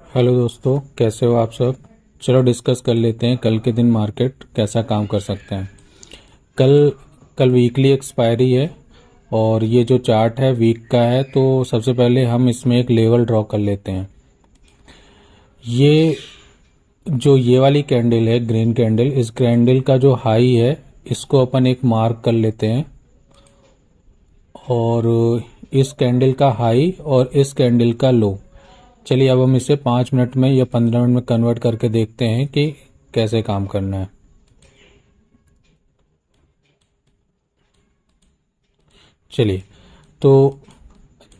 Hello दोस्तों, कैसे हो आप सब। चलो डिस्कस कर लेते हैं कल के दिन मार्केट कैसा काम कर सकते हैं। कल कल वीकली एक्सपायरी है और ये जो चार्ट है वीक का है, तो सबसे पहले हम इसमें एक लेवल ड्रॉ कर लेते हैं। ये जो ये वाली कैंडल है ग्रीन कैंडल, इस कैंडल का जो हाई है इसको अपन एक मार्क कर लेते हैं और इस कैंडल का हाई और इस कैंडल का लो। चलिए अब हम इसे 5 मिनट में या 15 मिनट में कन्वर्ट करके देखते हैं कि कैसे काम करना है। चलिए, तो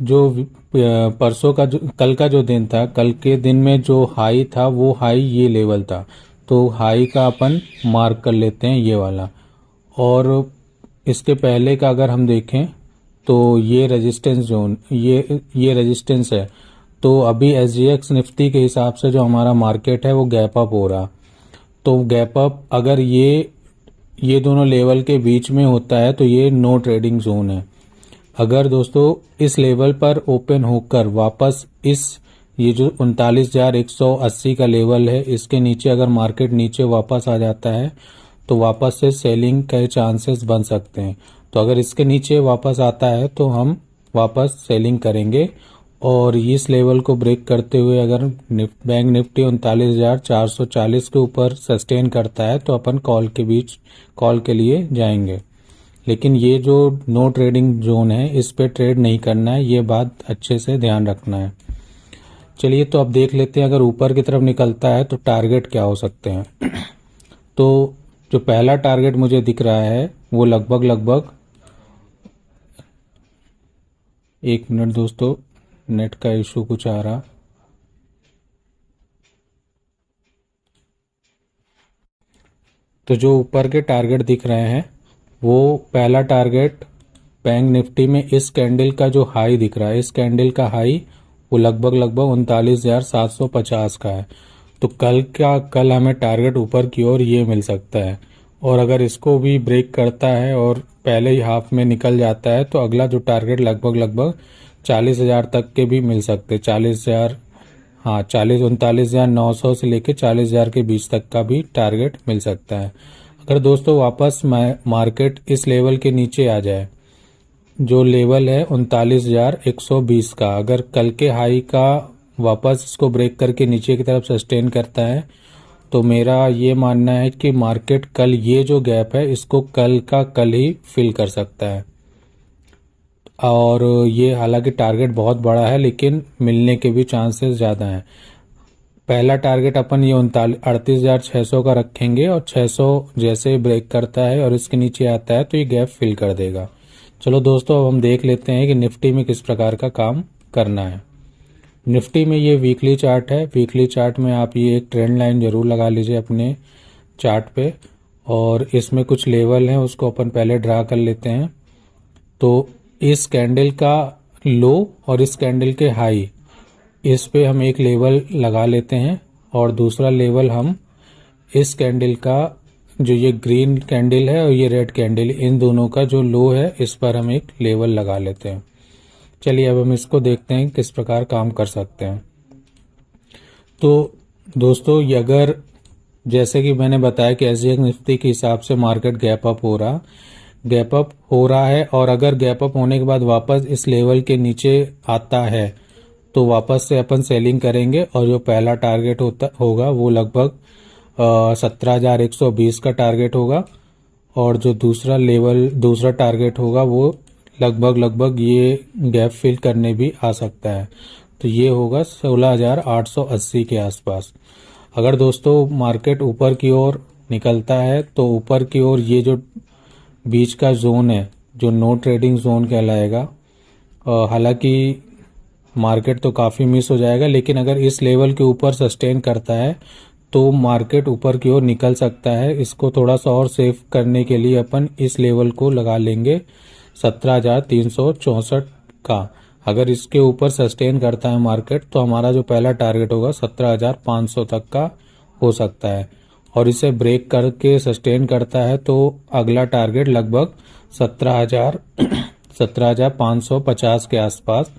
जो परसों का जो कल का जो दिन था, कल के दिन में जो हाई था वो हाई ये लेवल था, तो हाई का अपन मार्क कर लेते हैं ये वाला। और इसके पहले का अगर हम देखें तो ये रेजिस्टेंस जोन, ये रेजिस्टेंस है। तो अभी SGX निफ्टी के हिसाब से जो हमारा मार्केट है वो गैप अप हो रहा। तो गैप अप अगर ये दोनों लेवल के बीच में होता है तो ये नो ट्रेडिंग जोन है। अगर दोस्तों इस लेवल पर ओपन होकर वापस ये जो 39,180 का लेवल है इसके नीचे अगर मार्केट नीचे वापस आ जाता है तो वापस से सेलिंग के चांसेस बन सकते हैं। तो अगर इसके नीचे वापस आता है तो हम वापस सेलिंग करेंगे और इस लेवल को ब्रेक करते हुए अगर बैंक निफ्टी 39,440 के ऊपर सस्टेन करता है तो अपन कॉल के लिए जाएंगे। लेकिन ये जो नो ट्रेडिंग जोन है इस पे ट्रेड नहीं करना है, ये बात अच्छे से ध्यान रखना है। चलिए, तो अब देख लेते हैं अगर ऊपर की तरफ निकलता है तो टारगेट क्या हो सकते हैं। तो जो पहला टारगेट मुझे दिख रहा है वो लगभग 1 मिनट दोस्तों, नेट का इशू कुछ आ रहा। तो जो ऊपर के टारगेट दिख रहे हैं वो पहला टारगेट बैंक निफ्टी में इस कैंडल का जो हाई दिख रहा है, इस कैंडल का हाई वो लगभग 39,750 का है। तो कल हमें टारगेट ऊपर की ओर ये मिल सकता है। और अगर इसको भी ब्रेक करता है और पहले ही हाफ में निकल जाता है तो अगला जो टारगेट लगभग 40,000 तक के भी मिल सकते, 40,000, हाँ 39,900 से लेकर 40,000 के बीच तक का भी टारगेट मिल सकता है। अगर दोस्तों वापस मार्केट इस लेवल के नीचे आ जाए, जो लेवल है 39,120 का, अगर कल के हाई का वापस इसको ब्रेक करके नीचे की तरफ सस्टेन करता है तो मेरा ये मानना है कि मार्केट कल ये जो गैप है इसको कल का कल ही फिल कर सकता है। और ये हालांकि टारगेट बहुत बड़ा है लेकिन मिलने के भी चांसेस ज़्यादा हैं। पहला टारगेट अपन ये 38,600 का रखेंगे और 600 जैसे ब्रेक करता है और इसके नीचे आता है तो ये गैप फिल कर देगा। चलो दोस्तों, अब हम देख लेते हैं कि निफ्टी में किस प्रकार का काम करना है। निफ्टी में ये वीकली चार्ट है। वीकली चार्ट में आप ये एक ट्रेंड लाइन जरूर लगा लीजिए अपने चार्ट पे, और इसमें कुछ लेवल हैं उसको अपन पहले ड्रा कर लेते हैं। तो इस कैंडल का लो और इस कैंडल के हाई, इस पे हम एक लेवल लगा लेते हैं और दूसरा लेवल हम इस कैंडल का, जो ये ग्रीन कैंडल है और ये रेड कैंडल, इन दोनों का जो लो है इस पर हम एक लेवल लगा लेते हैं। चलिए अब हम इसको देखते हैं किस प्रकार काम कर सकते हैं। तो दोस्तों, ये अगर जैसे कि मैंने बताया कि SGX निफ्टी के हिसाब से मार्केट गैप अप हो रहा है और अगर गैप अप होने के बाद वापस इस लेवल के नीचे आता है तो वापस से अपन सेलिंग करेंगे और जो पहला टारगेट होगा वो लगभग 17,120 का टारगेट होगा और जो दूसरा टारगेट होगा वो लगभग ये गैप फिल करने भी आ सकता है। तो ये होगा 16,880 के आसपास। अगर दोस्तों मार्केट ऊपर की ओर निकलता है तो ऊपर की ओर ये जो बीच का जोन है जो नो ट्रेडिंग जोन कहलाएगा, हालांकि मार्केट तो काफ़ी मिस हो जाएगा लेकिन अगर इस लेवल के ऊपर सस्टेन करता है तो मार्केट ऊपर की ओर निकल सकता है। इसको थोड़ा सा और सेफ करने के लिए अपन इस लेवल को लगा लेंगे 17,364 का। अगर इसके ऊपर सस्टेन करता है मार्केट तो हमारा जो पहला टारगेट होगा 17,500 तक का हो सकता है और इसे ब्रेक करके सस्टेन करता है तो अगला टारगेट लगभग 17,550 के आसपास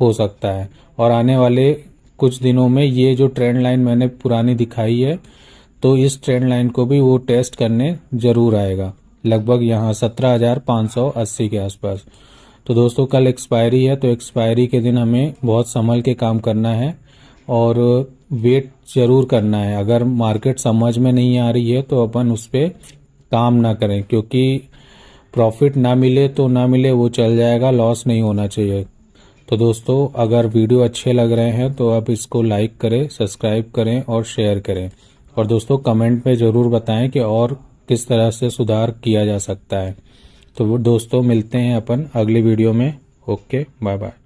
हो सकता है। और आने वाले कुछ दिनों में ये जो ट्रेंड लाइन मैंने पुरानी दिखाई है, तो इस ट्रेंड लाइन को भी वो टेस्ट करने ज़रूर आएगा, लगभग यहाँ 17,580 के आसपास। तो दोस्तों कल एक्सपायरी है, तो एक्सपायरी के दिन हमें बहुत संभल के काम करना है और वेट ज़रूर करना है। अगर मार्केट समझ में नहीं आ रही है तो अपन उस पर काम ना करें, क्योंकि प्रॉफिट ना मिले तो ना मिले, वो चल जाएगा, लॉस नहीं होना चाहिए। तो दोस्तों अगर वीडियो अच्छे लग रहे हैं तो आप इसको लाइक करें, सब्सक्राइब करें और शेयर करें। और दोस्तों कमेंट में ज़रूर बताएं कि और किस तरह से सुधार किया जा सकता है। तो वो दोस्तों मिलते हैं अपन अगली वीडियो में। Okay, bye bye.